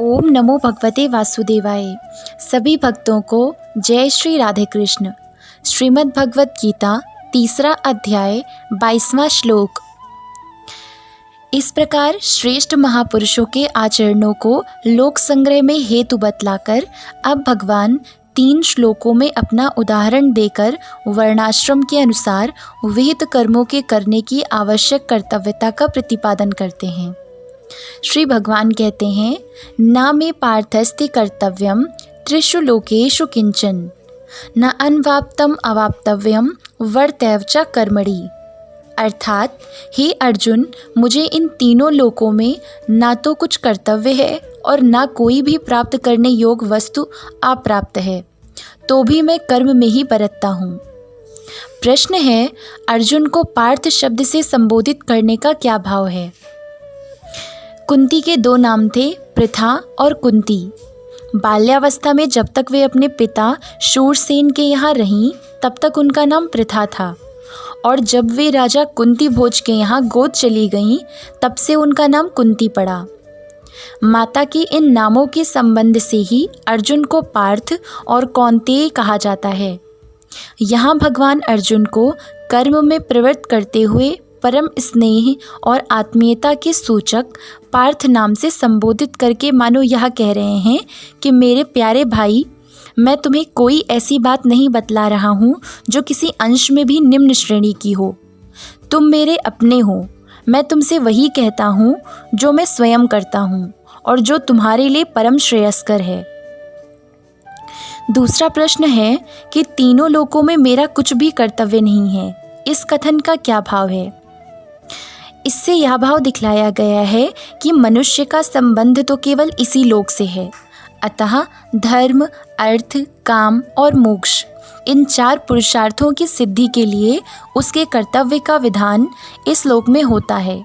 ओम नमो भगवते वासुदेवाय। सभी भक्तों को जय श्री राधे कृष्ण। श्रीमद् भगवत गीता तीसरा अध्याय 22वां श्लोक। इस प्रकार श्रेष्ठ महापुरुषों के आचरणों को लोक संग्रह में हेतु बतलाकर अब भगवान 3 श्लोकों में अपना उदाहरण देकर वर्णाश्रम के अनुसार विहित कर्मों के करने की आवश्यक कर्तव्यता का प्रतिपादन करते हैं। श्री भगवान कहते हैं, ना मे पार्थस्ति कर्तव्यम त्रिषु लोकेषु किंचन, न अनवाप्तम अवाप्तव्यम वर्तैव च कर्मणि। अर्थात हे अर्जुन, मुझे इन तीनों लोकों में ना तो कुछ कर्तव्य है और ना कोई भी प्राप्त करने योग्य वस्तु अप्राप्त है, तो भी मैं कर्म में ही बरतता हूँ। प्रश्न है, अर्जुन को पार्थ शब्द से संबोधित करने का क्या भाव है? कुंती के 2 नाम थे, पृथा और कुंती। बाल्यावस्था में जब तक वे अपने पिता शूरसेन के यहाँ रहीं, तब तक उनका नाम पृथा था, और जब वे राजा कुंती भोज के यहाँ गोद चली गईं, तब से उनका नाम कुंती पड़ा। माता के इन नामों के संबंध से ही अर्जुन को पार्थ और कौन्तेय कहा जाता है। यहाँ भगवान अर्जुन को कर्म में प्रवृत्त करते हुए परम स्नेह और आत्मीयता के सूचक पार्थ नाम से संबोधित करके मानो यह कह रहे हैं कि मेरे प्यारे भाई, मैं तुम्हें कोई ऐसी बात नहीं बतला रहा हूँ जो किसी अंश में भी निम्न श्रेणी की हो। तुम मेरे अपने हो। मैं तुमसे वही कहता हूँ जो मैं स्वयं करता हूँ और जो तुम्हारे लिए परम श्रेयस्कर है। दूसरा प्रश्न है कि तीनों लोकों में मेरा कुछ भी कर्तव्य नहीं है। इस कथन का क्या भाव है? इससे यह भाव दिखलाया गया है कि मनुष्य का संबंध तो केवल इसी लोक से है। अतः धर्म, अर्थ, काम और मोक्ष, इन 4 पुरुषार्थों की सिद्धि के लिए उसके कर्तव्य का विधान इस लोक में होता है।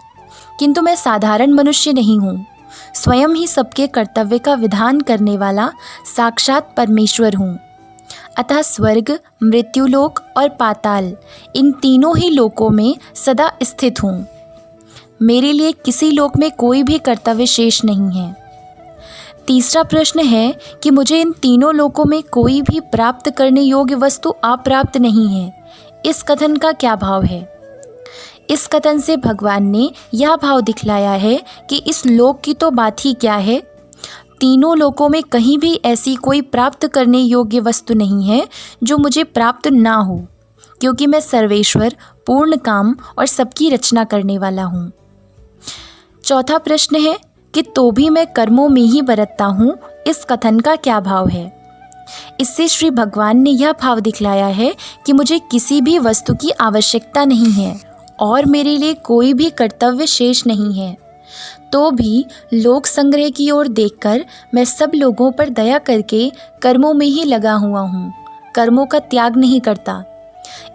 किंतु मैं साधारण मनुष्य नहीं हूँ, स्वयं ही सबके कर्तव्य का विधान करने वाला साक्षात परमेश्वर हूँ। अतः स्वर्ग, मृत्युलोक और पाताल, इन तीनों ही लोकों में सदा स्थित हूँ। मेरे लिए किसी लोक में कोई भी कर्तव्य शेष नहीं है। तीसरा प्रश्न है कि मुझे इन तीनों लोकों में कोई भी प्राप्त करने योग्य वस्तु अप्राप्त नहीं है। इस कथन का क्या भाव है? इस कथन से भगवान ने यह भाव दिखलाया है कि इस लोक की तो बात ही क्या है, तीनों लोकों में कहीं भी ऐसी कोई प्राप्त करने योग्य वस्तु नहीं है जो मुझे प्राप्त ना हो, क्योंकि मैं सर्वेश्वर, पूर्ण काम और सबकी रचना करने वाला हूँ। चौथा प्रश्न है कि तो भी मैं कर्मों में ही बरतता हूँ। इस कथन का क्या भाव है? इससे श्री भगवान ने यह भाव दिखलाया है कि मुझे किसी भी वस्तु की आवश्यकता नहीं है और मेरे लिए कोई भी कर्तव्य शेष नहीं है, तो भी लोक संग्रह की ओर देखकर मैं सब लोगों पर दया करके कर्मों में ही लगा हुआ हूँ, कर्मों का त्याग नहीं करता।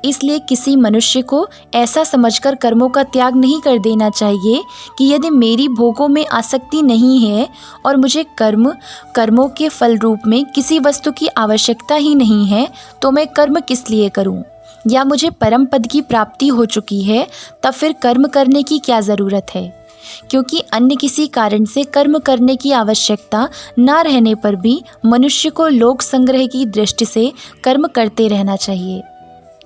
इसलिए किसी मनुष्य को ऐसा समझकर कर्मों का त्याग नहीं कर देना चाहिए कि यदि मेरी भोगों में आसक्ति नहीं है और मुझे कर्मों के फल रूप में किसी वस्तु की आवश्यकता ही नहीं है, तो मैं कर्म किस लिए करूं? या मुझे परम पद की प्राप्ति हो चुकी है, तब फिर कर्म करने की क्या ज़रूरत है? क्योंकि अन्य किसी कारण से कर्म करने की आवश्यकता न रहने पर भी मनुष्य को लोक संग्रह की दृष्टि से कर्म करते रहना चाहिए।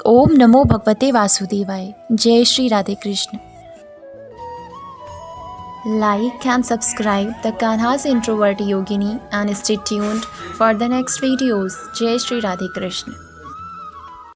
ओम नमो भगवते वासुदेवाय। जय Shri Radhe Krishna. Like and subscribe the Kanha's Introvert Yogini and stay tuned for the next videos. Jai Shri Radhe Krishna.